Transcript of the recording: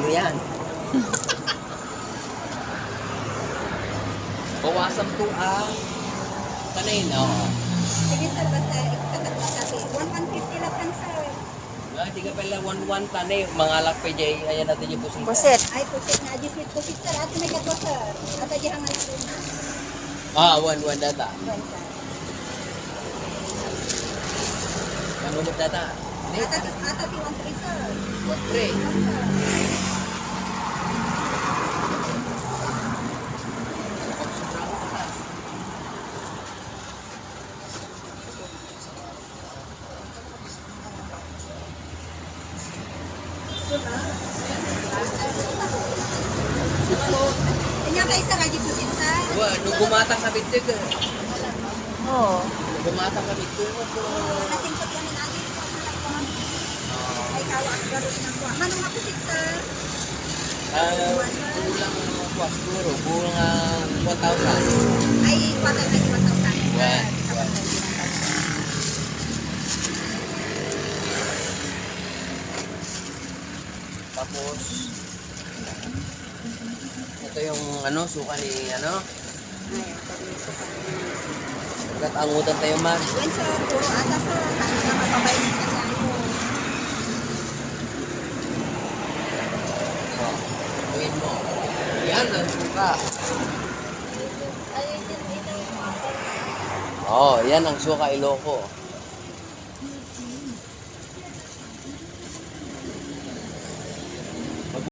yan. Bawasan to ang kanay, no? Sige sir, basta ikakat na kasi. 150 lang kan sir. Hindi ka pala 1-1 tanay. Mga lakpe jay, ayan natin yung pusita. Buset. Ay, pusit na. Jisit pusit sir. Ato may katwa sir. Ato dihangan na rin. 1-1 data. Buwan sir. Manunod data. Ato ti 1-3 sir. 1-3. Kanya kayo sir, aji pusit sir. Nung gumatang sa bitig. Oo. Nung gumatang sa bitig. Nasingkot kami na aji sir. Ay, kawa ang garo ng kuha. Manong ako pusit sir. Kulang po siguro. Kulang 1,000. Ay, kwata na 1,000 sir. Yan. Tapos, ito yung suka ni Nagkatangutan tayo man. Yan sir, puro ata sir. Ano na mapabay na sa ko. Gawin mo. Yan ang suka. Yan ang suka Ilocos.